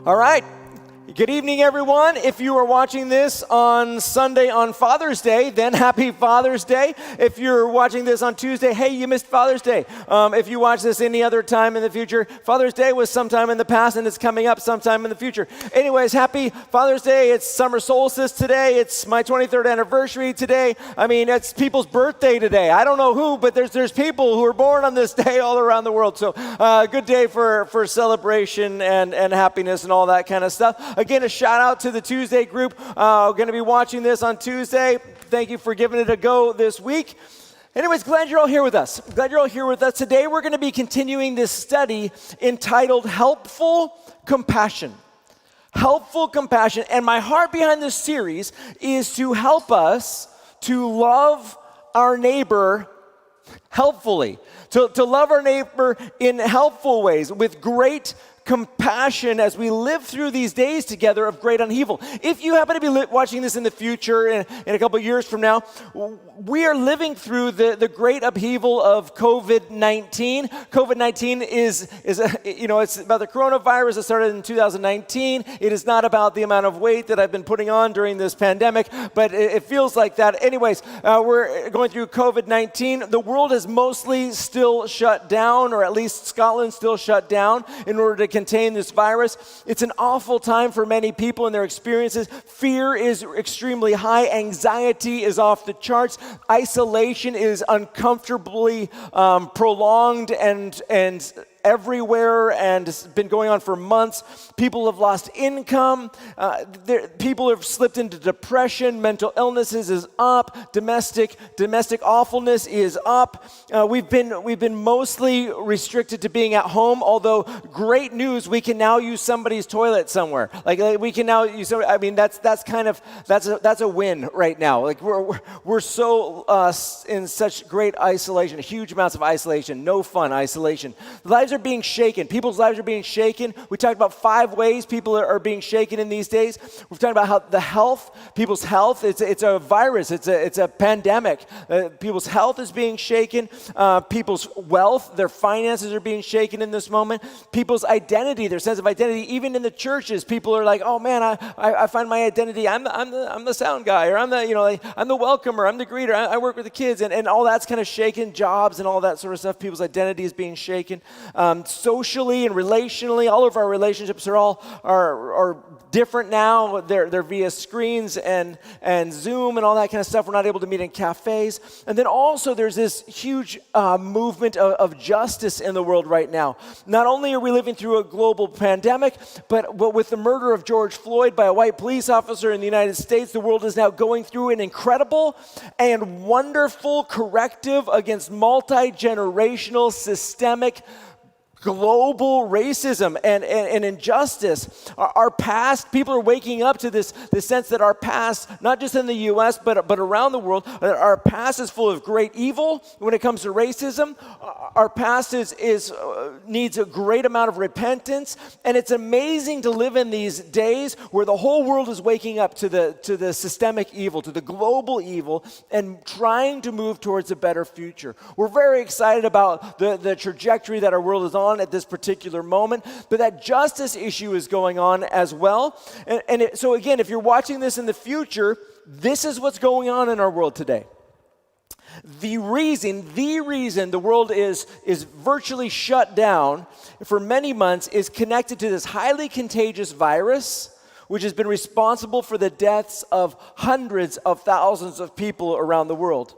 All right. Good evening, everyone. If you are watching this on Sunday on Father's Day, then happy Father's Day. If you're watching this on Tuesday, hey, you missed Father's Day. If you watch this any other time in the future, Father's Day was sometime in the past and it's coming up sometime in the future. Anyways, happy Father's Day. It's summer solstice today. It's my 23rd anniversary today. I mean, it's people's birthday today. I don't know who, but there's people who are born on this day all around the world. So good day for celebration and happiness and all that kind of stuff. Again, a shout out to the Tuesday group. Going to be watching this on Tuesday. Thank you for giving it a go this week. Anyways, glad you're all here with us. Today we're going to be continuing this study entitled Helpful Compassion. Helpful Compassion. And my heart behind this series is to help us to love our neighbor helpfully. To love our neighbor in helpful ways with great compassion as we live through these days together of great upheaval. If you happen to be watching this in the future, in a couple of years from now, we are living through the great upheaval of COVID-19. COVID-19 is it's about the coronavirus that started in 2019. It is not about the amount of weight that I've been putting on during this pandemic, but it feels like that. Anyways, we're going through COVID-19. The world is mostly still shut down, or at least Scotland still shut down in order to contain this virus. It's an awful time for many people and their experiences. Fear is extremely high. Anxiety is off the charts. Isolation is uncomfortably prolonged and everywhere, and it's been going on for months. People have lost income. People have slipped into depression. Mental illnesses is up. Domestic awfulness is up. We've been mostly restricted to being at home. Although great news, we can now use somebody's toilet somewhere. Like we can now use. I mean, that's a win right now. Like we're so in such great isolation, huge amounts of isolation, no fun isolation. Lives are being shaken. People's lives are being shaken. We talked about 5 ways people are being shaken in these days. We're talking about how people's health, it's a virus, it's a pandemic. People's health is being shaken. People's wealth, their finances are being shaken in this moment. People's identity, their sense of identity, even in the churches, people are like, oh man, I find my identity. I'm the sound guy, or I'm the welcomer, I'm the greeter. I work with the kids, and all that's kind of shaken. Jobs and all that sort of stuff. People's identity is being shaken. Socially and relationally, all of our relationships are different now. They're via screens and Zoom and all that kind of stuff. We're not able to meet in cafes. And then also there's this huge movement of justice in the world right now. Not only are we living through a global pandemic, but with the murder of George Floyd by a white police officer in the United States, the world is now going through an incredible and wonderful corrective against multi-generational systemic global racism and injustice. Our past, people are waking up to this sense that our past, not just in the U.S., but around the world, our past is full of great evil when it comes to racism. Our past needs a great amount of repentance, and it's amazing to live in these days where the whole world is waking up to the systemic evil, to the global evil, and trying to move towards a better future. We're very excited about the trajectory that our world is on at this particular moment, but that justice issue is going on as well. So again, if you're watching this in the future, this is what's going on in our world today. The reason the world is virtually shut down for many months is connected to this highly contagious virus, which has been responsible for the deaths of hundreds of thousands of people around the world.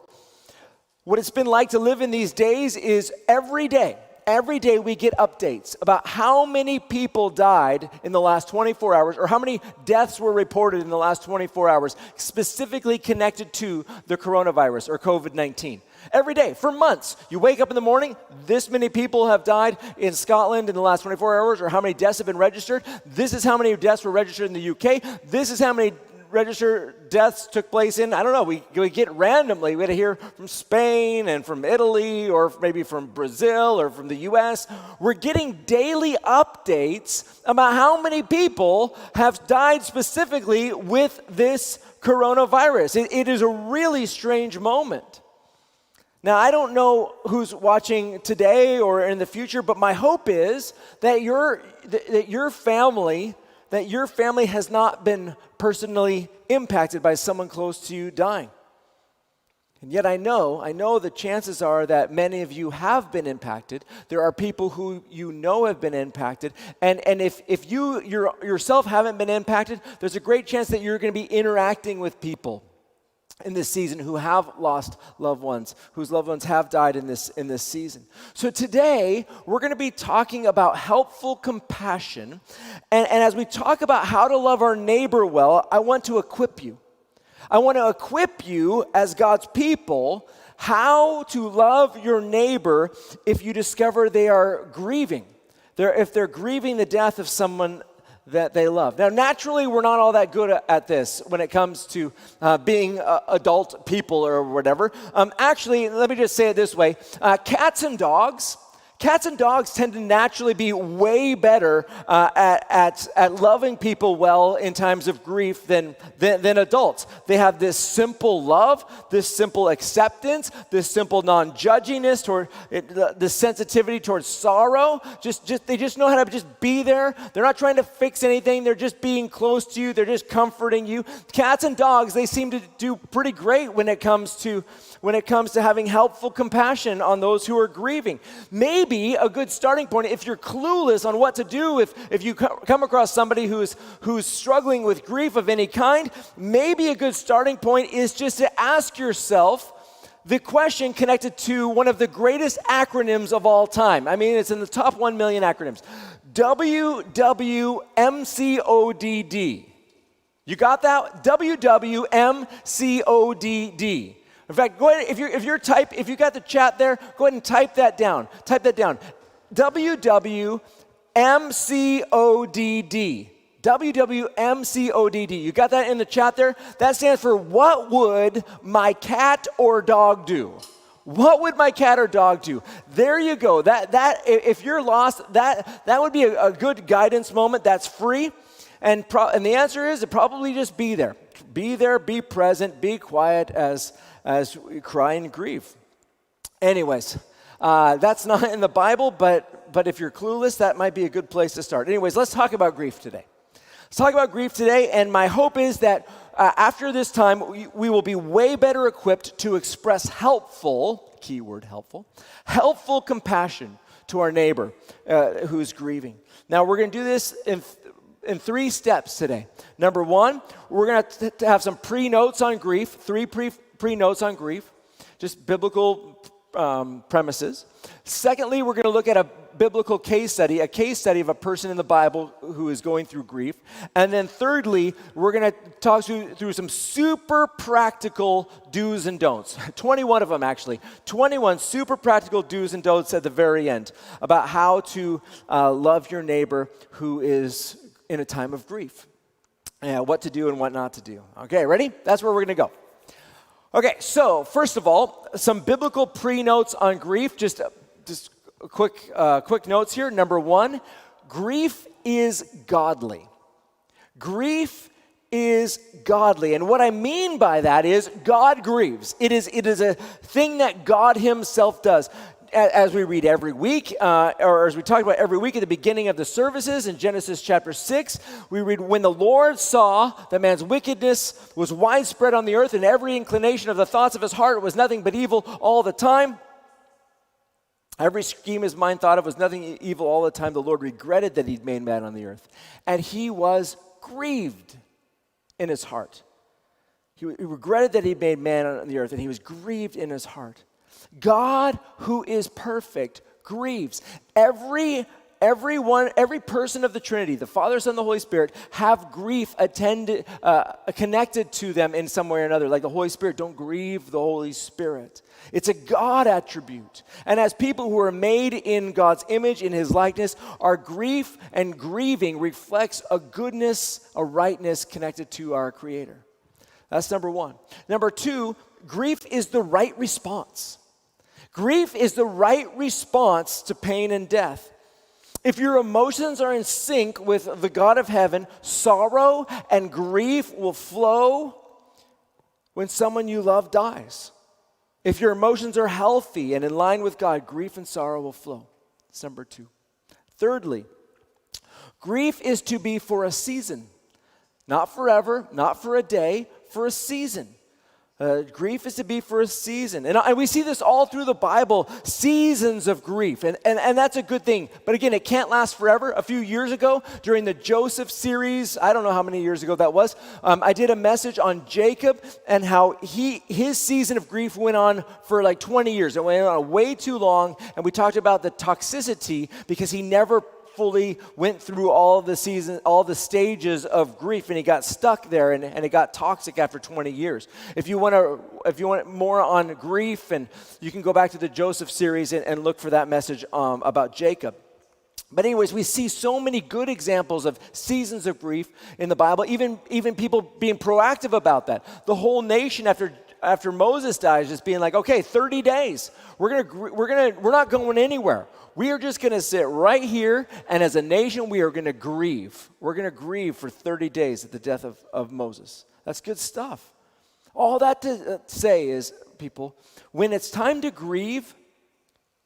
What it's been like to live in these days is every day we get updates about how many people died in the last 24 hours, or how many deaths were reported in the last 24 hours, specifically connected to the coronavirus or COVID-19. Every day, for months, you wake up in the morning, this many people have died in Scotland in the last 24 hours, or how many deaths have been registered. This is how many deaths were registered in the UK. This is how many registered deaths took place in, I don't know, we get randomly, we had to hear from Spain and from Italy, or maybe from Brazil or from the US. We're getting daily updates about how many people have died specifically with this coronavirus. It is a really strange moment. Now, I don't know who's watching today or in the future, but my hope is that your family that your family has not been personally impacted by someone close to you dying. And yet I know the chances are that many of you have been impacted. There are people who you know have been impacted. And if you yourself haven't been impacted, there's a great chance that you're going to be interacting with people in this season who have lost loved ones, whose loved ones have died in this season. So today, we're going to be talking about helpful compassion. And as we talk about how to love our neighbor well, I want to equip you. I want to equip you as God's people how to love your neighbor if you discover they are grieving. If they're grieving the death of someone that they love. Now, naturally, we're not all that good at this when it comes to being adult people or whatever. Actually, let me just say it this way. Cats and dogs tend to naturally be way better at loving people well in times of grief than adults. They have this simple love, this simple acceptance, this simple non-judginess toward the sensitivity towards sorrow. They just know how to just be there. They're not trying to fix anything. They're just being close to you. They're just comforting you. Cats and dogs, they seem to do pretty great when it comes to having helpful compassion on those who are grieving. Maybe a good starting point, if you're clueless on what to do, if you come across somebody who's struggling with grief of any kind, maybe a good starting point is just to ask yourself the question connected to one of the greatest acronyms of all time. I mean, it's in the top 1 million acronyms. WWMCODD. You got that? WWMCODD. In fact, go ahead, if you got the chat there, go ahead and type that down. Type that down. WWMCODD. WWMCODD. You got that in the chat there? That stands for what would my cat or dog do? What would my cat or dog do? There you go. That if you're lost, that would be a good guidance moment. That's free. And the answer is to probably just be there. Be there, be present, be quiet as we cry and grieve. Anyways, that's not in the Bible, but if you're clueless, that might be a good place to start. Anyways, let's talk about grief today. Let's talk about grief today, and my hope is that after this time, we will be way better equipped to express helpful, keyword helpful compassion to our neighbor who's grieving. Now, we're going to do this in 3 steps today. Number 1, we're going to have some pre-notes on grief, 3 pre-notes on grief, just biblical premises. Secondly, we're going to look at a biblical case study of a person in the Bible who is going through grief. And then thirdly, we're going to talk through some super practical do's and don'ts. 21 of them, actually. 21 super practical do's and don'ts at the very end about how to love your neighbor who is in a time of grief. What to do and what not to do. Okay, ready? That's where we're going to go. Okay, so first of all, some biblical pre-notes on grief. Just quick notes here. Number 1, grief is godly. Grief is godly. And what I mean by that is God grieves. It is a thing that God himself does. As we read every week, or as we talk about every week at the beginning of the services in Genesis chapter 6, we read, when the Lord saw that man's wickedness was widespread on the earth and every inclination of the thoughts of his heart was nothing but evil all the time. Every scheme his mind thought of was nothing evil all the time. The Lord regretted that he'd made man on the earth. And he was grieved in his heart. He regretted that he'd made man on the earth, and he was grieved in his heart. God, who is perfect, grieves. Every person of the Trinity, the Father, Son, and the Holy Spirit, have grief connected to them in some way or another. Like the Holy Spirit, don't grieve the Holy Spirit. It's a God attribute. And as people who are made in God's image, in his likeness, our grief and grieving reflects a goodness, a rightness connected to our Creator. That's number 1. Number 2, grief is the right response. Grief is the right response to pain and death. If your emotions are in sync with the God of heaven, sorrow and grief will flow when someone you love dies. If your emotions are healthy and in line with God, grief and sorrow will flow. That's number 2. Thirdly, Grief is to be for a season, not forever, not for a day, for a season. Grief is to be for a season. And we see this all through the Bible, seasons of grief. And that's a good thing. But again, it can't last forever. A few years ago, during the Joseph series, I don't know how many years ago that was, I did a message on Jacob and how his season of grief went on for like 20 years. It went on way too long. And we talked about the toxicity because he never fully went through all the stages of grief, and he got stuck there, and it got toxic after 20 years. If you want more on grief, and you can go back to the Joseph series and look for that message about Jacob. But anyways, we see so many good examples of seasons of grief in the Bible, even people being proactive about that. The whole nation after Moses dies, just being like, okay, 30 days. We're not going anywhere. We are just going to sit right here, and as a nation, we are going to grieve. We're going to grieve for 30 days at the death of Moses. That's good stuff. All that to say is, people, when it's time to grieve,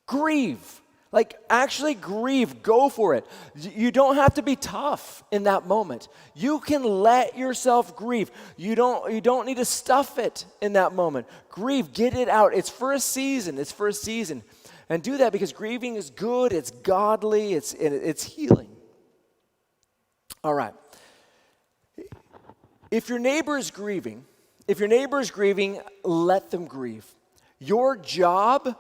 grieve. Like, actually grieve. Go for it. You don't have to be tough in that moment. You can let yourself grieve. You don't need to stuff it in that moment. Grieve. Get it out. It's for a season. It's for a season. And do that because grieving is good. It's godly. It's healing. All right. If your neighbor is grieving, let them grieve. Your job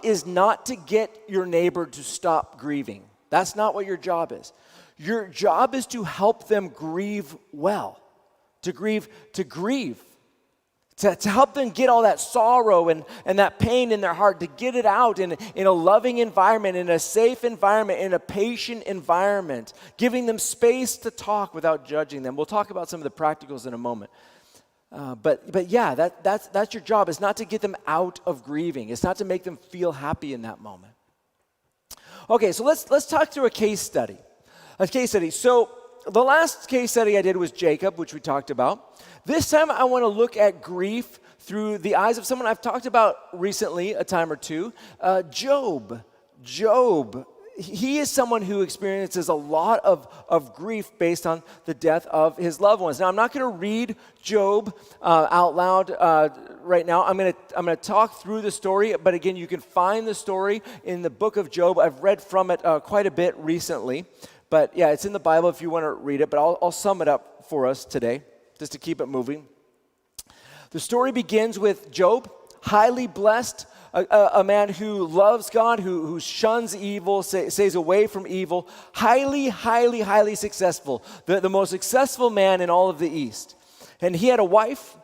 is not to get your neighbor to stop grieving. That's not what your job is. Your job is to help them grieve well, to grieve, to help them get all that sorrow and that pain in their heart, to get it out in a loving environment, in a safe environment, in a patient environment, giving them space to talk without judging them. We'll talk about some of the practicals in a moment. But yeah, that's your job. It's not to get them out of grieving. It's not to make them feel happy in that moment. Okay, so let's talk through a case study. So the last case study I did was Jacob, which we talked about. This time I want to look at grief through the eyes of someone I've talked about recently a time or two, Job. Job. He is someone who experiences a lot of grief based on the death of his loved ones. Now, I'm not going to read Job out loud right now. I'm going to talk through the story, but again, you can find the story in the book of Job. I've read from it quite a bit recently, but yeah, it's in the Bible if you want to read it, but I'll sum it up for us today, just to keep it moving. The story begins with Job, highly blessed, a man who loves God, who shuns evil, stays away from evil, highly successful, the most successful man in all of the East. And he had a wife,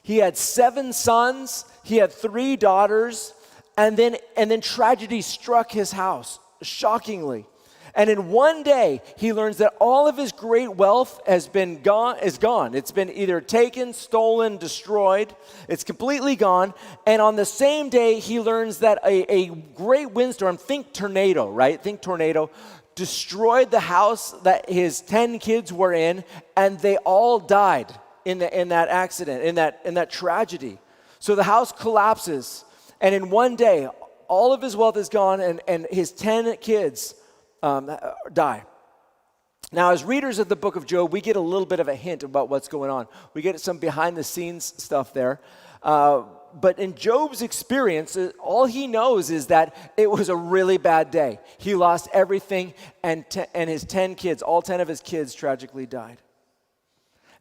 he had 7 sons, he had 3 daughters, and then tragedy struck his house, shockingly. And in one day, he learns that all of his great wealth is gone. It's been either taken, stolen, destroyed. It's completely gone. And on the same day, he learns that a great windstorm, think tornado, right? Think tornado, destroyed the house that his 10 kids were in, and they all died in that accident, in that tragedy. So the house collapses, and in one day, all of his wealth is gone, and his 10 kids die. Now, as readers of the book of Job, we get a little bit of a hint about what's going on. We get some behind-the-scenes stuff there. But in Job's experience, all he knows is that it was a really bad day. He lost everything, and his 10 kids, all 10 of his kids tragically died.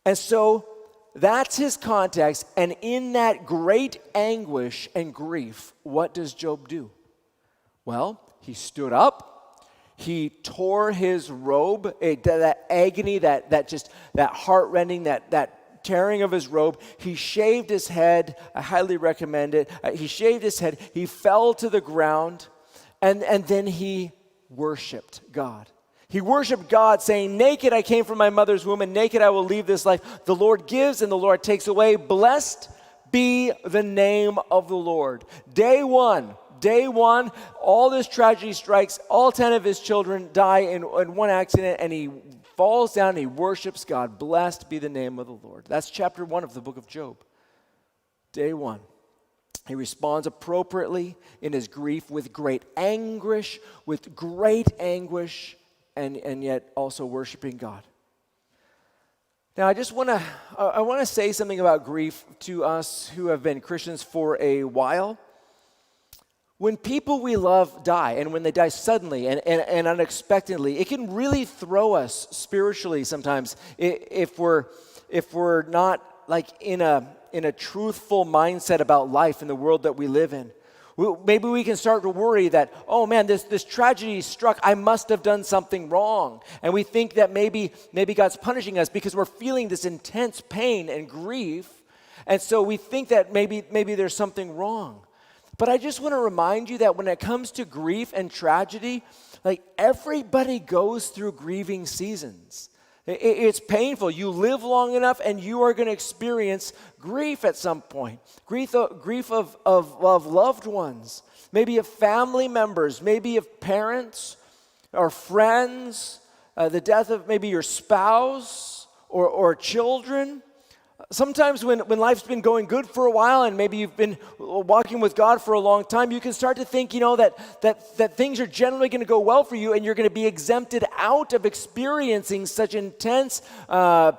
And so that's his context, and in that great anguish and grief, what does Job do? Well, he stood up. He tore his robe, that agony, that heart-rending, that tearing of his robe. He shaved his head. I highly recommend it. He shaved his head. He fell to the ground, and then he worshiped God. He worshiped God, saying, "Naked I came from my mother's womb, and naked I will leave this life. The Lord gives, and the Lord takes away. Blessed be the name of the Lord." Day one, all this tragedy strikes. All 10 of his children die in one accident, and he falls down and he worships God. Blessed be the name of the Lord. That's chapter 1 of the book of Job. Day 1. He responds appropriately in his grief with great anguish, and yet also worshiping God. Now, I want to say something about grief to us who have been Christians for a while. When people we love die, and when they die suddenly and unexpectedly, it can really throw us spiritually sometimes if we're not like in a truthful mindset about life in the world that we live in. Maybe we can start to worry that, oh man, this tragedy struck, I must have done something wrong. And we think that maybe God's punishing us because we're feeling this intense pain and grief. And so we think that maybe there's something wrong. But I just want to remind you that when it comes to grief and tragedy, like everybody goes through grieving seasons. It's painful. You live long enough and you are going to experience grief at some point. Grief of loved ones, maybe of family members, maybe of parents or friends, the death of maybe your spouse or children. Sometimes when life's been going good for a while and maybe you've been walking with God for a long time, you can start to think, that things are generally going to go well for you and you're going to be exempted out of experiencing such intense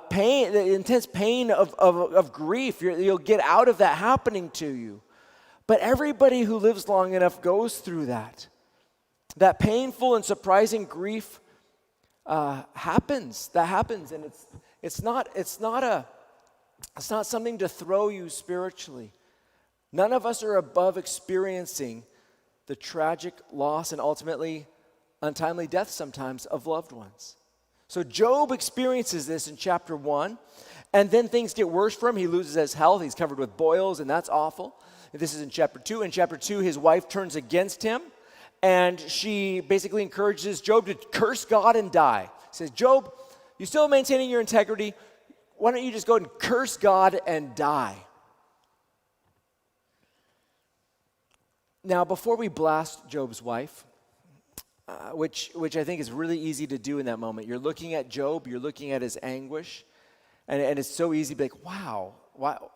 pain of grief. You'll get out of that happening to you. But everybody who lives long enough goes through that. That painful and surprising grief happens. That happens, and it's not something to throw you spiritually. None of us are above experiencing the tragic loss and ultimately untimely death sometimes of loved ones. So Job experiences this in chapter 1, and then things get worse for him. He loses his health. He's covered with boils, and that's awful. This is in chapter 2. In chapter 2, his wife turns against him, and she basically encourages Job to curse God and die. She says, Job, you still maintaining your integrity? Why don't you just go and curse God and die? Now, before we blast Job's wife, which I think is really easy to do in that moment, you're looking at Job, you're looking at his anguish, and it's so easy to be like, wow,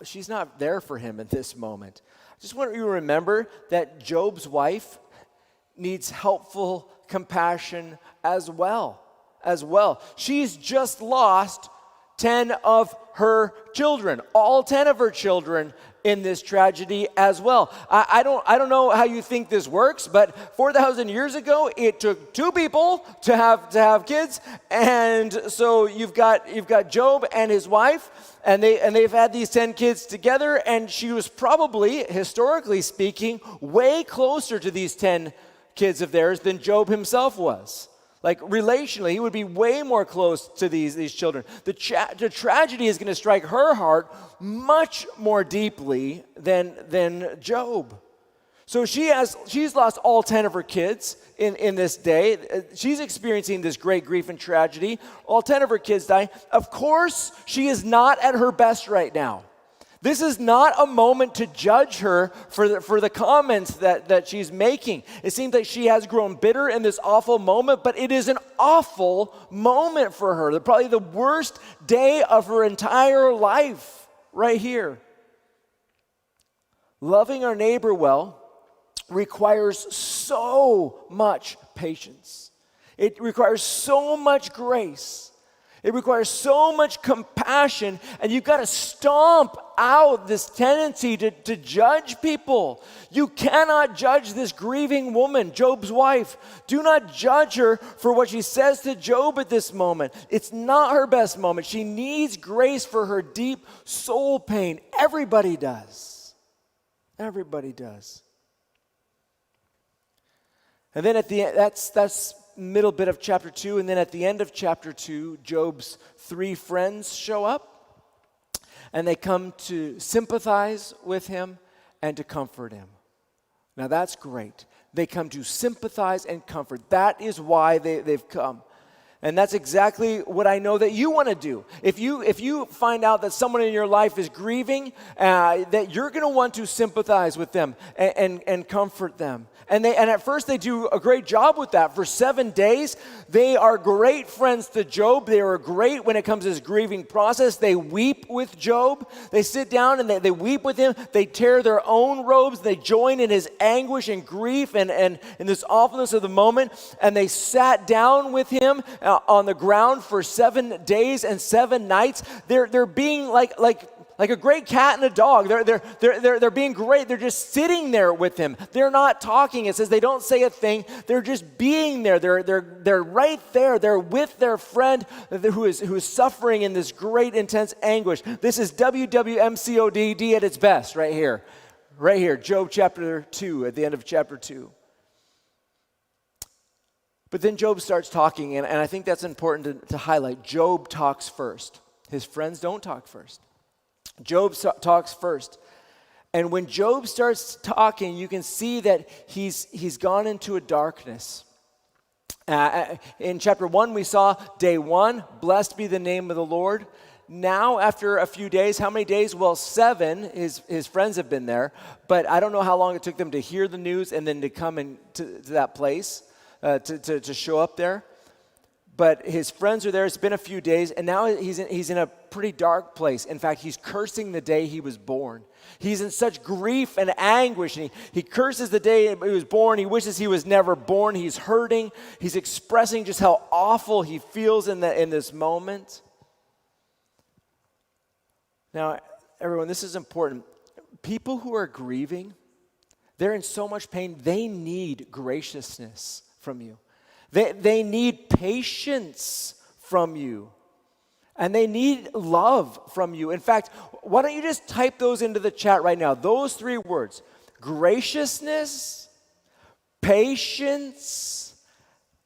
she's not there for him in this moment. I just want you to remember that Job's wife needs helpful compassion as well. She's just lost 10 of her children, all 10 of her children in this tragedy as well. I don't know how you think this works, but 4,000 years ago, it took 2 people to have kids, and so you've got Job and his wife, and they've had these 10 kids together, and she was probably, historically speaking, way closer to these 10 kids of theirs than Job himself was. Like relationally, he would be way more close to these children. The tragedy is going to strike her heart much more deeply than Job. So she's lost all 10 of her kids in this day. She's experiencing this great grief and tragedy. All 10 of her kids die. Of course, she is not at her best right now. This is not a moment to judge her for the comments that she's making. It seems like she has grown bitter in this awful moment, but it is an awful moment for her. Probably the worst day of her entire life right here. Loving our neighbor well requires so much patience. It requires so much grace. It requires so much compassion, and you've got to stomp out this tendency to judge people. You cannot judge this grieving woman, Job's wife. Do not judge her for what she says to Job at this moment. It's not her best moment. She needs grace for her deep soul pain. Everybody does. Everybody does. And then at the end, that's middle bit of chapter 2, and then at the end of chapter 2, Job's 3 friends show up, and they come to sympathize with him and to comfort him. Now that's great. They come to sympathize and comfort. That is why they've come. And that's exactly what I know that you want to do. If you find out that someone in your life is grieving, that you're going to want to sympathize with them and comfort them And at first they do a great job with that. For 7 days, they are great friends to Job. They are great when it comes to his grieving process. They weep with Job. They sit down and they weep with him. They tear their own robes. They join in his anguish and grief and in this awfulness of the moment. And they sat down with him on the ground for 7 days and 7 nights. They're being like a great cat and a dog. They're being great. They're just sitting there with him. They're not talking. It says they don't say a thing. They're just being there. They're right there. They're with their friend who is suffering in this great intense anguish. This is WWMCODD at its best right here. Right here, Job chapter 2, at the end of chapter 2. But then Job starts talking, and I think that's important to highlight. Job talks first. His friends don't talk first. Job talks first. And when Job starts talking, you can see that he's gone into a darkness. In chapter 1, we saw day 1, blessed be the name of the Lord. Now, after a few days, how many days? Well, 7, his friends have been there. But I don't know how long it took them to hear the news and then to come to that place, to show up there. But his friends are there. It's been a few days, and now he's in a pretty dark place. In fact, he's cursing the day he was born. He's in such grief and anguish, and he curses the day he was born. He wishes he was never born. He's hurting. He's expressing just how awful he feels in this moment. Now, everyone, this is important. People who are grieving, they're in so much pain, they need graciousness from you. They need patience from you. And they need love from you. In fact, why don't you just type those into the chat right now? Those 3 words: graciousness, patience,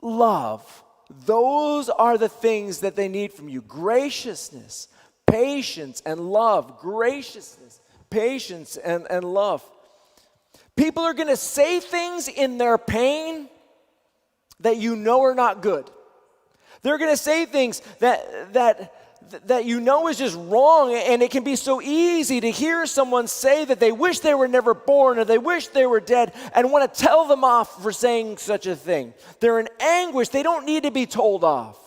love. Those are the things that they need from you. Graciousness, patience, and love. Graciousness, patience, and love. People are going to say things in their pain that you know are not good. They're going to say things that you know is just wrong, and it can be so easy to hear someone say that they wish they were never born or they wish they were dead and want to tell them off for saying such a thing. They're in anguish. They don't need to be told off.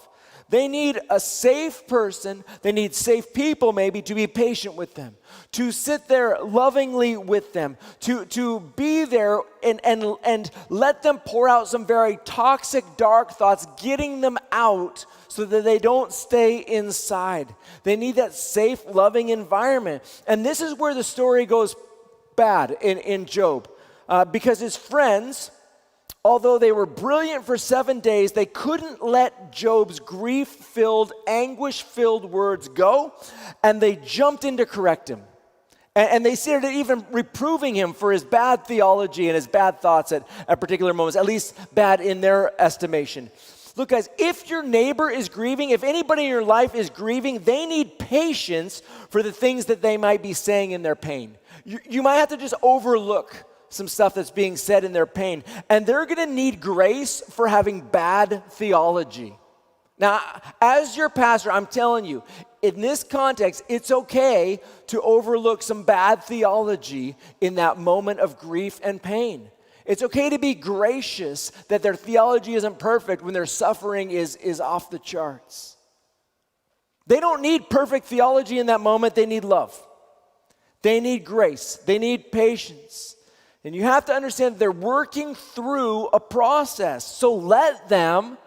They need a safe person. They need safe people maybe to be patient with them, to sit there lovingly with them, to be there and let them pour out some very toxic, dark thoughts, getting them out so that they don't stay inside. They need that safe, loving environment. And this is where the story goes bad in Job, because his friends, although they were brilliant for 7 days, they couldn't let Job's grief-filled, anguish-filled words go, and they jumped in to correct him. And they started even reproving him for his bad theology and his bad thoughts at particular moments, at least bad in their estimation. Look, guys, if your neighbor is grieving, if anybody in your life is grieving, they need patience for the things that they might be saying in their pain. You might have to just overlook some stuff that's being said in their pain. And they're going to need grace for having bad theology. Now, as your pastor, I'm telling you, in this context, it's okay to overlook some bad theology in that moment of grief and pain. It's okay to be gracious that their theology isn't perfect when their suffering is off the charts. They don't need perfect theology in that moment. They need love. They need grace. They need patience. And you have to understand they're working through a process. So let them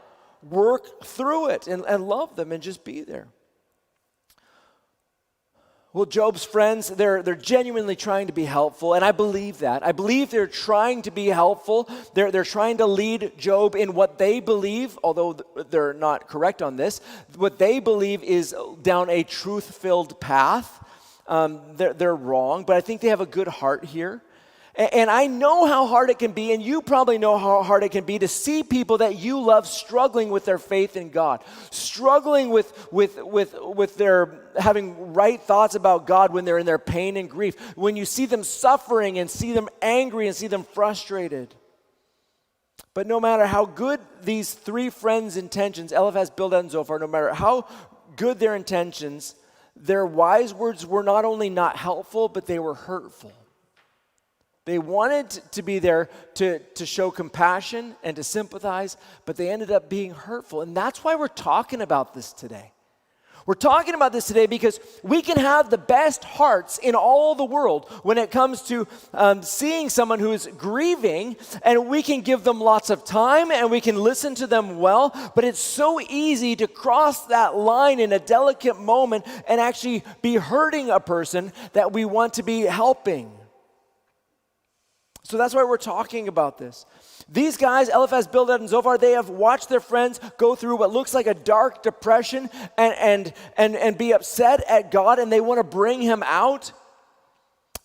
work through it and love them and just be there. Well, Job's friends, they're genuinely trying to be helpful, and I believe that. I believe they're trying to be helpful. They're trying to lead Job in what they believe, although they're not correct on this, what they believe is down a truth-filled path. They're wrong, but I think they have a good heart here. And I know how hard it can be, and you probably know how hard it can be to see people that you love struggling with their faith in God, struggling with their having right thoughts about God when they're in their pain and grief, when you see them suffering and see them angry and see them frustrated. But no matter how good these 3 friends' intentions, Eliphaz, Bildad, and Zophar, no matter how good their intentions, their wise words were not only not helpful, but they were hurtful. They wanted to be there to show compassion and to sympathize, but they ended up being hurtful. And that's why we're talking about this today. We're talking about this today because we can have the best hearts in all the world when it comes to seeing someone who is grieving, and we can give them lots of time and we can listen to them well, but it's so easy to cross that line in a delicate moment and actually be hurting a person that we want to be helping. So that's why we're talking about this. These guys, Eliphaz, Bildad, and Zophar, they have watched their friends go through what looks like a dark depression and be upset at God, and they want to bring him out.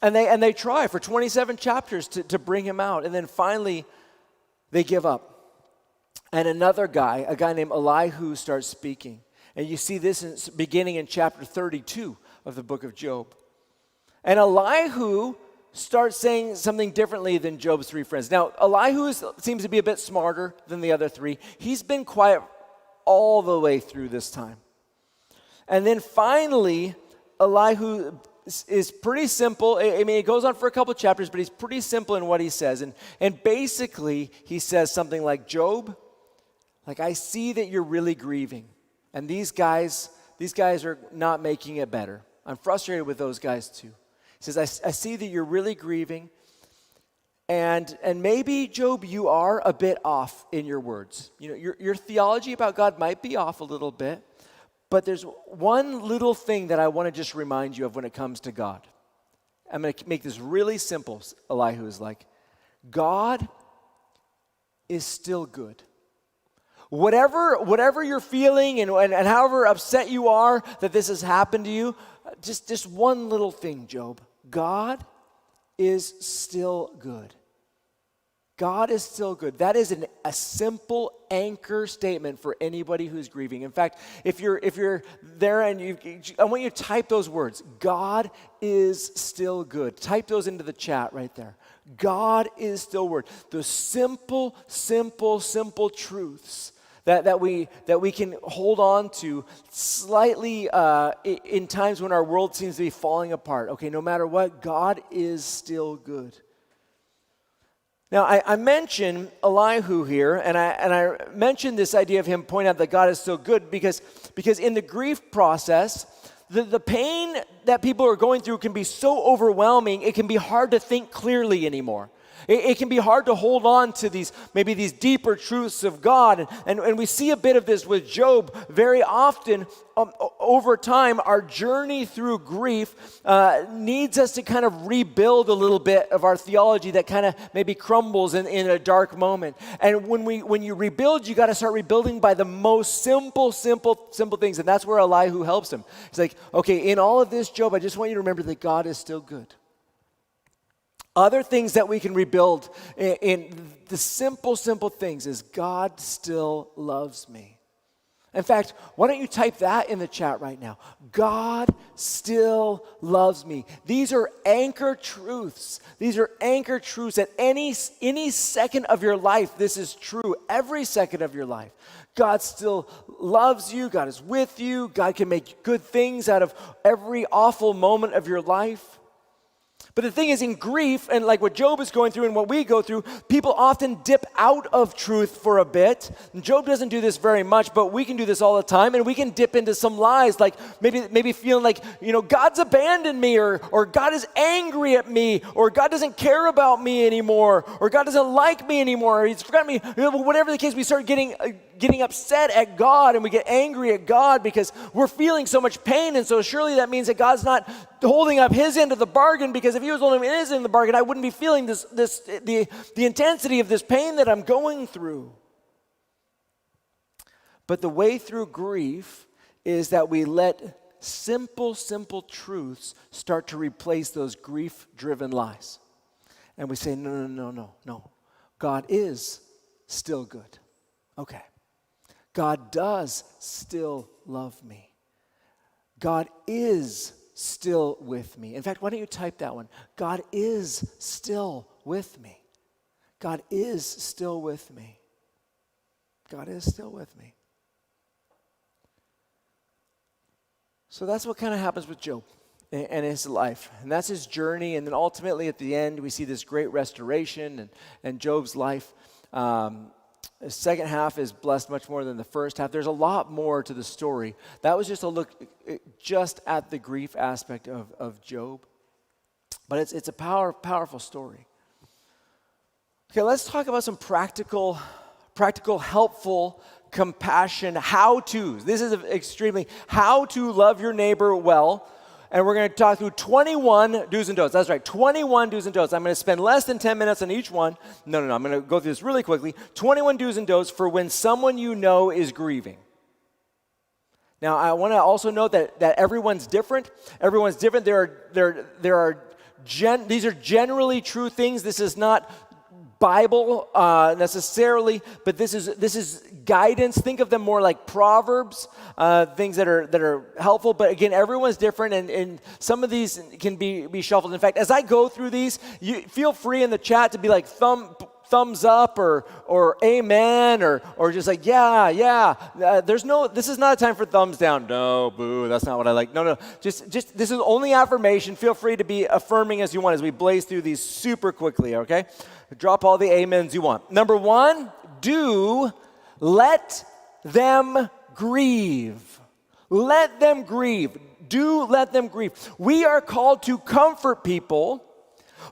And they try for 27 chapters to bring him out. And then finally, they give up. And another guy, a guy named Elihu, starts speaking. And you see this beginning in chapter 32 of the book of Job. And Elihu starts saying something differently than Job's three friends. Now, Elihu seems to be a bit smarter than the other three. He's been quiet all the way through this time. And then finally, Elihu is pretty simple. I mean, it goes on for a couple chapters, but he's pretty simple in what he says. And basically, he says something like, Job, like, I see that you're really grieving. And these guys are not making it better. I'm frustrated with those guys too. He says, I see that you're really grieving, and maybe, Job, you are a bit off in your words. You know, your theology about God might be off a little bit, but there's one little thing that I want to just remind you of when it comes to God. I'm going to make this really simple, Elihu is like, God is still good. Whatever you're feeling and however upset you are that this has happened to you, just one little thing, Job. God is still good. God is still good. That is a simple anchor statement for anybody who's grieving. In fact, if you're there and I want you to type those words. God is still good. Type those into the chat right there. God is still good. Those simple truths that we can hold on to slightly in times when our world seems to be falling apart. Okay, no matter what, God is still good. Now, I mention Elihu here, and I mentioned this idea of him pointing out that God is still good because in the grief process, the pain that people are going through can be so overwhelming, it can be hard to think clearly anymore. It can be hard to hold on to these deeper truths of God. And we see a bit of this with Job very often. Over time, our journey through grief needs us to kind of rebuild a little bit of our theology that kind of maybe crumbles in a dark moment. And when you rebuild, you got to start rebuilding by the most simple things. And that's where Elihu helps him. He's like, okay, in all of this, Job, I just want you to remember that God is still good. Other things that we can rebuild in the simple things is God still loves me. In fact, why don't you type that in the chat right now? God still loves me. These are anchor truths. These are anchor truths at any second of your life. This is true. Every second of your life. God still loves you. God is with you. God can make good things out of every awful moment of your life. But the thing is, in grief, and like what Job is going through and what we go through, people often dip out of truth for a bit. And Job doesn't do this very much, but we can do this all the time, and we can dip into some lies, like maybe feeling like, God's abandoned me, or God is angry at me, or God doesn't care about me anymore, or God doesn't like me anymore, or he's forgotten me. Whatever the case, we start getting upset at God, and we get angry at God because we're feeling so much pain, and so surely that means that God's not holding up his end of the bargain, because if he was holding his end of the bargain, I wouldn't be feeling the intensity of this pain that I'm going through. But the way through grief is that we let simple truths start to replace those grief-driven lies. And we say, no. God is still good. Okay. God does still love me. God is still with me. In fact, why don't you type that one? God is still with me. God is still with me. God is still with me. So that's what kind of happens with Job. and his life. And that's his journey. And then ultimately at the end, we see this great restoration and Job's life. The second half is blessed much more than the first half. There's a lot more to the story. That was just a look just at the grief aspect of Job. But it's a powerful story. Okay, let's talk about some practical, helpful, compassion, how-tos. This is extremely how to love your neighbor well. And we're going to talk through 21 do's and don'ts. That's right, 21 do's and don'ts. I'm going to spend less than 10 minutes on each one. No, I'm going to go through this really quickly. 21 do's and don'ts for when someone you know is grieving. Now, I want to also note that everyone's different. Everyone's different. These are generally true things. This is not Bible necessarily, but this is guidance. Think of them more like proverbs, things that are helpful. But again, everyone's different, and some of these can be shuffled. In fact, as I go through these, you feel free in the chat to be like thumbs up or amen or just like yeah. This is not a time for thumbs down. No, boo, that's not what I like. No. Just this is only affirmation. Feel free to be affirming as you want as we blaze through these super quickly, okay? Drop all the amens you want. Number 1, do let them grieve. Let them grieve. Do let them grieve. We are called to comfort people,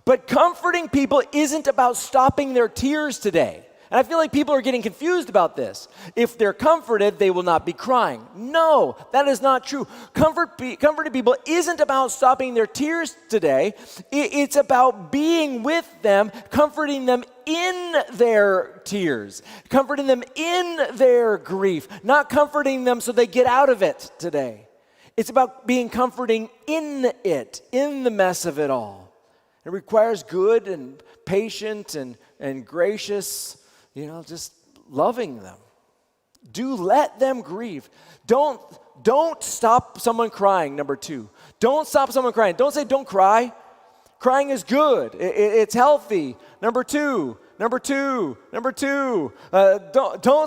but comforting people isn't about stopping their tears today. And I feel like people are getting confused about this. If they're comforted, they will not be crying. No, that is not true. Comforting people isn't about stopping their tears today. It's about being with them, comforting them in their tears, comforting them in their grief, not comforting them so they get out of it today. It's about being comforting in it, in the mess of it all. It requires good and patient and gracious, just loving them. Do let them grieve. Don't stop someone crying, number 2. Don't stop someone crying. Don't say don't cry. Crying is good. It's healthy. Number two. Don't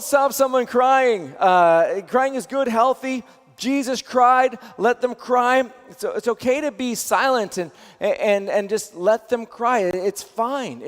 stop someone crying. Crying is good, healthy. Jesus cried, let them cry. It's okay to be silent and just let them cry. It's fine.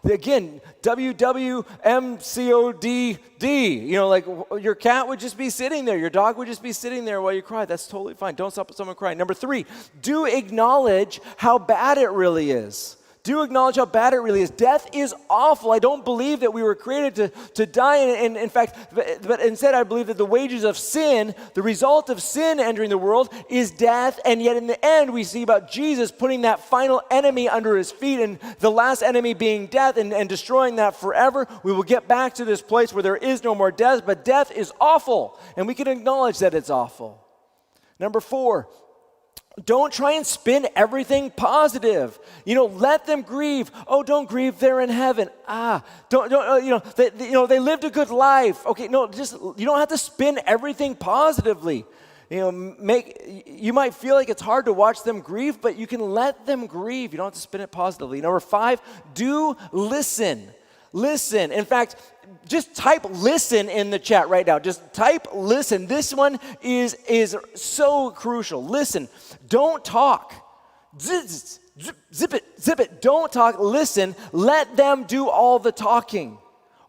Again, WWMCODD. Like your cat would just be sitting there. Your dog would just be sitting there while you cry. That's totally fine. Don't stop someone crying. Number 3, do acknowledge how bad it really is. Do acknowledge how bad it really is. Death is awful. I don't believe that we were created to die. And in fact, but instead I believe that the wages of sin, the result of sin entering the world is death. And yet in the end, we see about Jesus putting that final enemy under his feet and the last enemy being death and destroying that forever. We will get back to this place where there is no more death, but death is awful. And we can acknowledge that it's awful. Number 4, don't try and spin everything positive. Let them grieve. Oh, don't grieve. They're in heaven. They lived a good life. Okay, no, you don't have to spin everything positively. You might feel like it's hard to watch them grieve, but you can let them grieve. You don't have to spin it positively. Number 5, do listen. Listen. In fact, just type listen in the chat right now. Just type listen. This one is so crucial. Listen. Don't talk. Zip it. Don't talk. Listen. Let them do all the talking.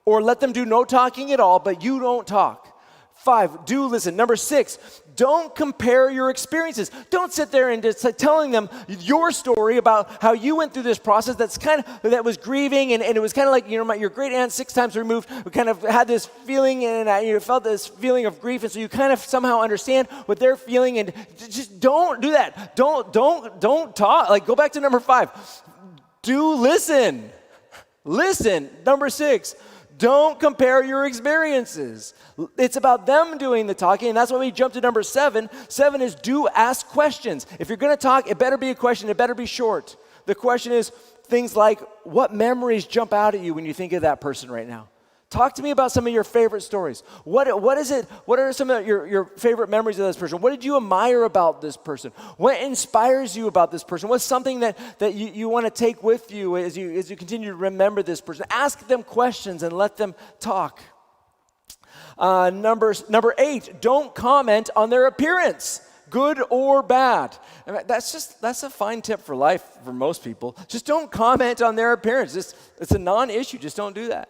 Or let them do no talking at all, but you don't talk. 5, do listen. Number 6, don't compare your experiences. Don't sit there and just telling them your story about how you went through this process that was grieving, and it was kind of like, your great aunt 6 times removed kind of had this feeling, and you felt this feeling of grief, and so you kind of somehow understand what they're feeling, and just don't do that. Don't talk. Like, go back to number 5. Do listen. Listen. Number 6. Don't compare your experiences. It's about them doing the talking, and that's why we jump to number 7. 7 is do ask questions. If you're going to talk, it better be a question. It better be short. The question is things like, what memories jump out at you when you think of that person right now? Talk to me about some of your favorite stories. What is it? What are some of your favorite memories of this person? What did you admire about this person? What inspires you about this person? What's something that you want to take with you as you continue to remember this person? Ask them questions and let them talk. Number 8, don't comment on their appearance. good or bad. That's a fine tip for life for most people. Just don't comment on their appearance. It's a non-issue. Just don't do that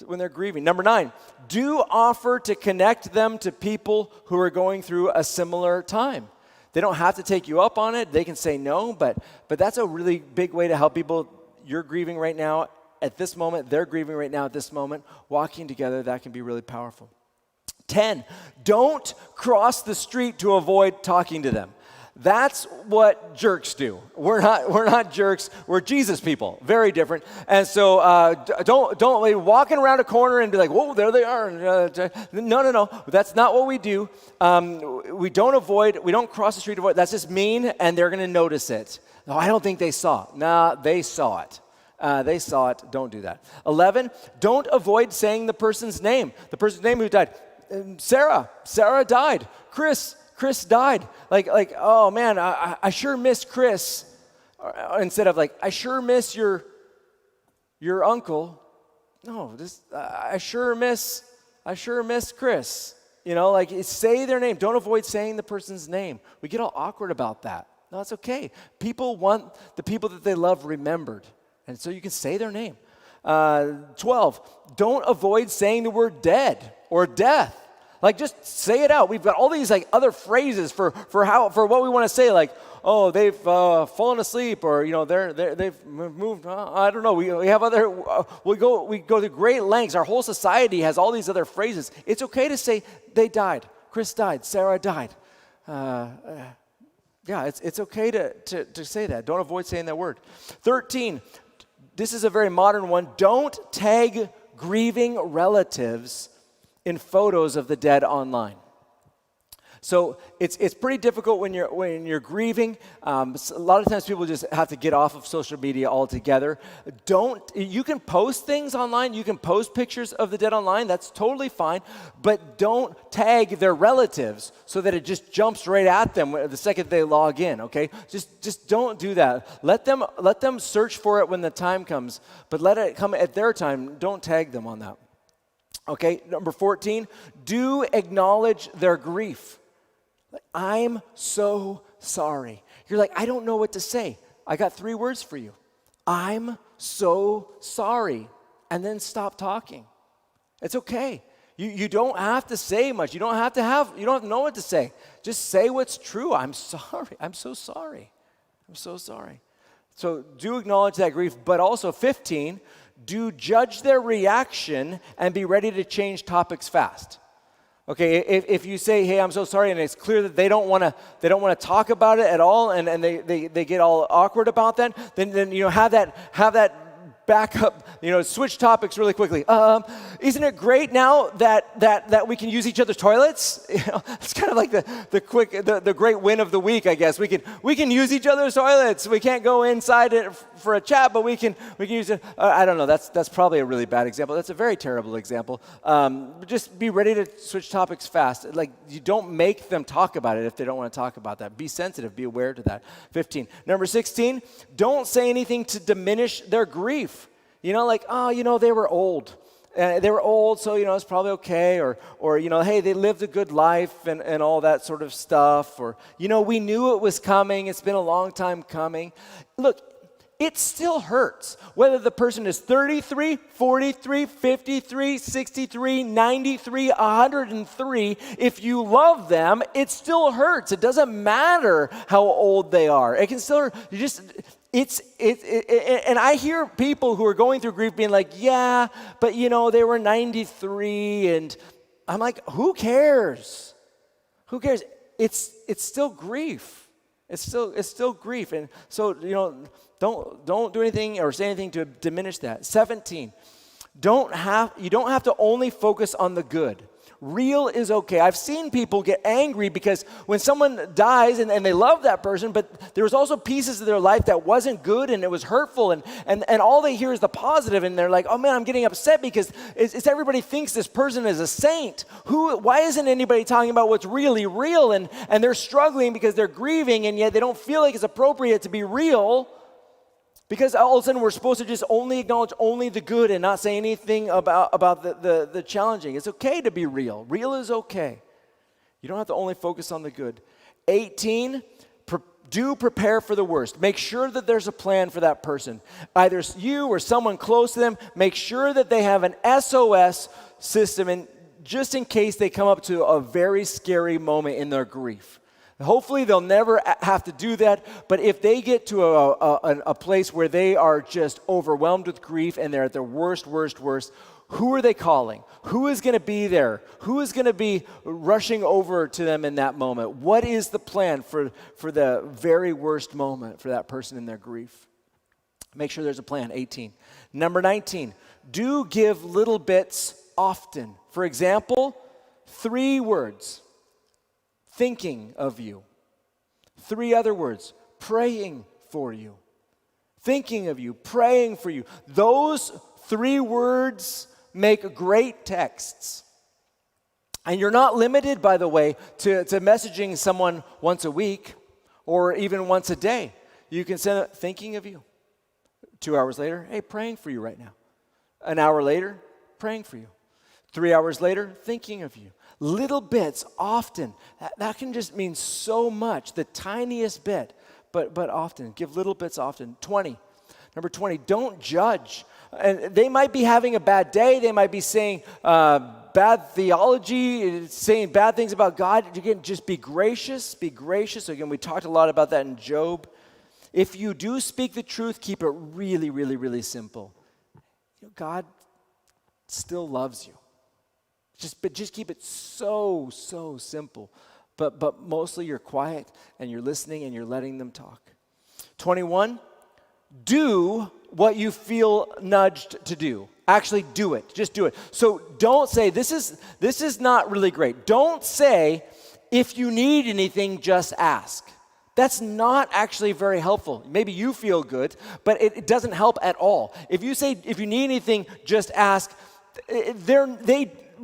when they're grieving. Number 9, do offer to connect them to people who are going through a similar time. They don't have to take you up on it. They can say no, but that's a really big way to help people. You're grieving right now at this moment. They're grieving right now at this moment. Walking together, that can be really powerful. 10, don't cross the street to avoid talking to them. That's what jerks do. We're not jerks. We're Jesus people. Very different. And so don't like, walking around a corner and be like, whoa, there they are. No. That's not what we do. We don't cross the street to avoid. That's just mean, and they're going to notice it. No, I don't think they saw it. Nah, they saw it. They saw it. Don't do that. 11, don't avoid saying the person's name. The person's name who died. Sarah died. Chris died. Like, oh man, I sure miss Chris. Instead of like, I sure miss your uncle. No, I sure miss Chris. You know, like say their name. Don't avoid saying the person's name. We get all awkward about that. No, it's okay. People want the people that they love remembered. And so you can say their name. 12, don't avoid saying the word dead or death. Like, just say it out. We've got all these like other phrases for what we want to say, like, oh, they've fallen asleep, or they've moved. I don't know. We have other. We go to great lengths. Our whole society has all these other phrases. It's okay to say they died. Chris died. Sarah died. Yeah, it's okay to say that. Don't avoid saying that word. 13. This is a very modern one. Don't tag grieving relatives in photos of the dead online. So it's pretty difficult when you're grieving. A lot of times people just have to get off of social media altogether. You can post things online. You can post pictures of the dead online. That's totally fine. But don't tag their relatives so that it just jumps right at them the second they log in. Okay, just don't do that. Let them search for it when the time comes. But let it come at their time. Don't tag them on that. Okay, number 14. Do acknowledge their grief. I'm so sorry. You're like, I don't know what to say. I got 3 words for you. I'm so sorry. And then stop talking. It's okay. You don't have to say much. You don't have to know what to say. Just say what's true. I'm sorry. I'm so sorry. I'm so sorry. So do acknowledge that grief, but also 15, do judge their reaction and be ready to change topics fast. Okay, if you say, hey, I'm so sorry, and it's clear that they don't want to talk about it at all, and they get all awkward about that, then have that back up, switch topics really quickly. Isn't it great now that we can use each other's toilets? It's kind of like the great win of the week, I guess. We can use each other's toilets. We can't go inside it for a chat, but we can use it. I don't know. That's probably a really bad example. That's a very terrible example. Just be ready to switch topics fast. Like, you don't make them talk about it if they don't want to talk about that. Be sensitive. Be aware to that. 15. Number 16. Don't say anything to diminish their grief. Like, they were old. They were old, so, it's probably okay. Or hey, they lived a good life and all that sort of stuff. Or, we knew it was coming. It's been a long time coming. Look, it still hurts. Whether the person is 33, 43, 53, 63, 93, 103, if you love them, it still hurts. It doesn't matter how old they are. It can still hurt. And I hear people who are going through grief being like, yeah, but they were 93, and I'm like, who cares? Who cares? It's still grief. It's still grief, and so don't do anything or say anything to diminish that. 17, you don't have to only focus on the good. Real is okay. I've seen people get angry because when someone dies and they love that person, but there was also pieces of their life that wasn't good and it was hurtful, and all they hear is the positive, and they're like, oh man, I'm getting upset because it's everybody thinks this person is a saint. Why isn't anybody talking about what's really real? And they're struggling because they're grieving, and yet they don't feel like it's appropriate to be real. Because all of a sudden we're supposed to just only acknowledge only the good and not say anything about the challenging. It's okay to be real. Real is okay. You don't have to only focus on the good. 18, do prepare for the worst. Make sure that there's a plan for that person. Either you or someone close to them, make sure that they have an SOS system, and just in case they come up to a very scary moment in their grief. Hopefully they'll never have to do that, but if they get to a place where they are just overwhelmed with grief and they're at their worst, who are they calling? Who is going to be there? Who is going to be rushing over to them in that moment? What is the plan for the very worst moment for that person in their grief? Make sure there's a plan, 18. Number 19, do give little bits often. For example, 3 words. Thinking of you. 3 other words. Praying for you. Thinking of you. Praying for you. Those 3 words make great texts. And you're not limited, by the way, to messaging someone once a week or even once a day. You can send a thinking of you. 2 hours later, hey, praying for you right now. An hour later, praying for you. 3 hours later, thinking of you. Little bits, often. That can just mean so much, the tiniest bit, but often. Give little bits often. 20. Number 20, don't judge. And they might be having a bad day. They might be saying bad theology, saying bad things about God. Again, just be gracious. Be gracious. Again, we talked a lot about that in Job. If you do speak the truth, keep it really, really, really simple. God still loves you. Just keep it so simple. But mostly you're quiet and you're listening and you're letting them talk. 21, do what you feel nudged to do. Actually do it. Just do it. So don't say, this is not really great. Don't say, if you need anything, just ask. That's not actually very helpful. Maybe you feel good, but it doesn't help at all. If you say, if you need anything, just ask,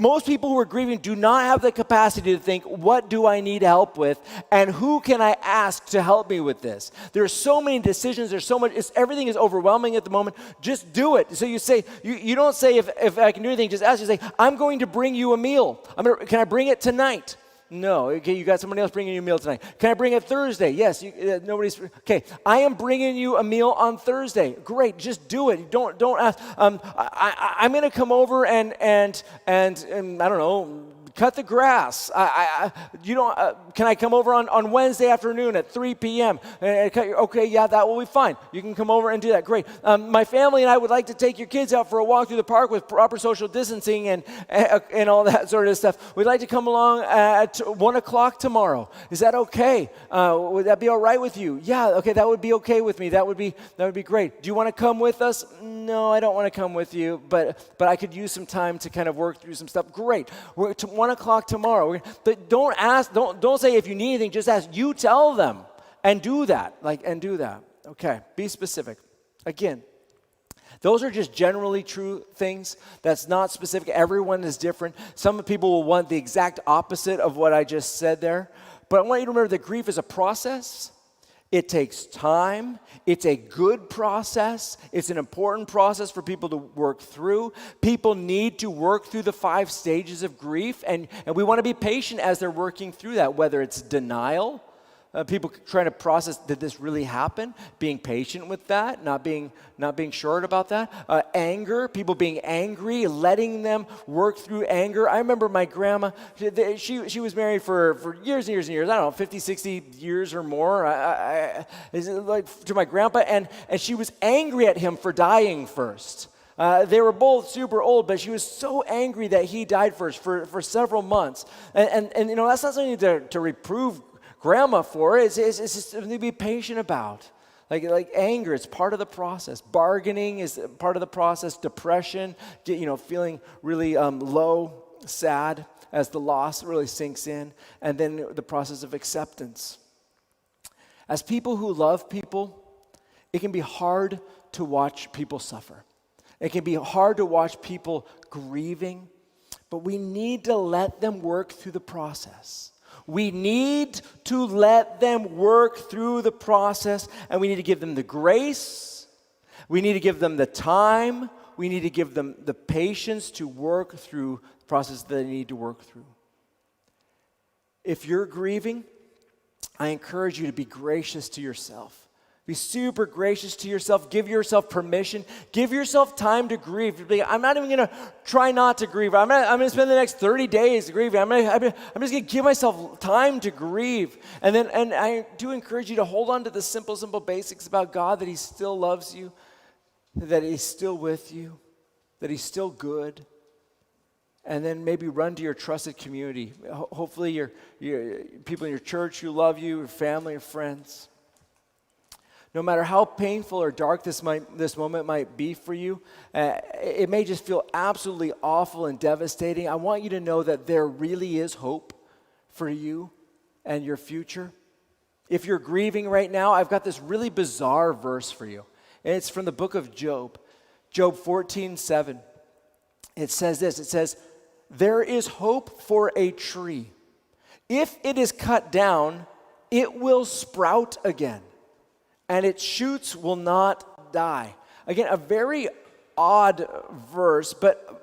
most people who are grieving do not have the capacity to think, what do I need help with, and who can I ask to help me with this? There are so many decisions, there's so much, everything is overwhelming at the moment. Just do it. So you say, you don't say, if I can do anything, just ask. You say, I'm going to bring you a meal. Can I bring it tonight? No. Okay, you got somebody else bringing you a meal tonight. Can I bring it Thursday? Yes. Nobody's. Okay, I am bringing you a meal on Thursday. Great. Just do it. Don't ask. I'm going to come over and I don't know, cut the grass. Can I come over on Wednesday afternoon at 3 p.m.? Okay, yeah, that will be fine. You can come over and do that. Great. My family and I would like to take your kids out for a walk through the park with proper social distancing and all that sort of stuff. We'd like to come along at 1 o'clock tomorrow. Is that okay? Would that be all right with you? Yeah, okay, that would be okay with me. That would be great. Do you want to come with us? No, I don't want to come with you, but I could use some time to kind of work through some stuff. Great. We're 1 o'clock tomorrow. But don't ask, don't say if you need anything, just ask. You tell them and do that. Okay, be specific. Again, those are just generally true things. That's not specific. Everyone is different. Some people will want the exact opposite of what I just said there. But I want you to remember that grief is a process. It takes time. It's a good process. It's an important process for people to work through. People need to work through the 5 stages of grief, and we want to be patient as they're working through that, whether it's denial, people trying to process, did this really happen? Being patient with that, not being short about that. Anger, people being angry, letting them work through anger. I remember my grandma, she was married for years and years and years, I don't know, 50, 60 years or more, to my grandpa, and she was angry at him for dying first. They were both super old, but she was so angry that he died first for several months. And that's not something to reprove grandma for. It's just something to be patient about. Like anger, it's part of the process. Bargaining is part of the process. Depression, feeling really low, sad as the loss really sinks in. And then the process of acceptance. As people who love people, it can be hard to watch people suffer. It can be hard to watch people grieving, but we need to let them work through the process. We need to let them work through the process, and we need to give them the grace. We need to give them the time. We need to give them the patience to work through the process that they need to work through. If you're grieving, I encourage you to be gracious to yourself. Be super gracious to yourself. Give yourself permission. Give yourself time to grieve. I'm not even going to try not to grieve. I'm going to spend the next 30 days grieving. I'm just going to give myself time to grieve. And I do encourage you to hold on to the simple basics about God, that he still loves you, that he's still with you, that he's still good. And then maybe run to your trusted community. Hopefully your people in your church who love you, your family, your friends. No matter how painful or dark this moment might be for you, it may just feel absolutely awful and devastating. I want you to know that there really is hope for you and your future. If you're grieving right now, I've got this really bizarre verse for you. And it's from the book of Job, Job 14:7. It says this, it says, "There is hope for a tree. If it is cut down, it will sprout again, and its shoots will not die." Again, a very odd verse, but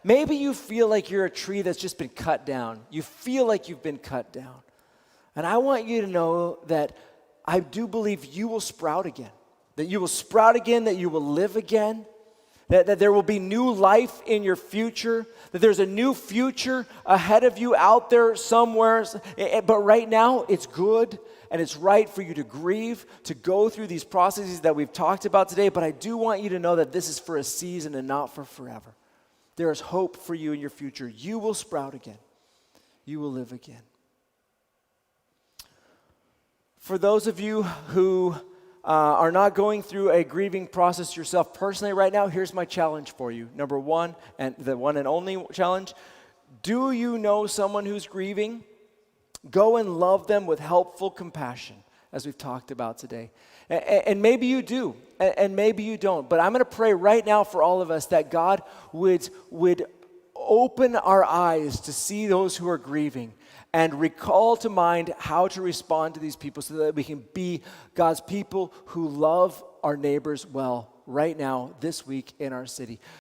maybe you feel like you're a tree that's just been cut down. You feel like you've been cut down. And I want you to know that I do believe you will sprout again, that you will sprout again, that you will live again, that there will be new life in your future, that there's a new future ahead of you out there somewhere. But right now, it's good and it's right for you to grieve, to go through these processes that we've talked about today. But I do want you to know that this is for a season and not for forever. There is hope for you in your future. You will sprout again. You will live again. For those of you who are not going through a grieving process yourself personally right now, here's my challenge for you. Number one, and the one and only challenge, do you know someone who's grieving? Go and love them with helpful compassion, as we've talked about today. And maybe you do, and maybe you don't. But I'm going to pray right now for all of us that God would open our eyes to see those who are grieving and recall to mind how to respond to these people so that we can be God's people who love our neighbors well right now, this week in our city.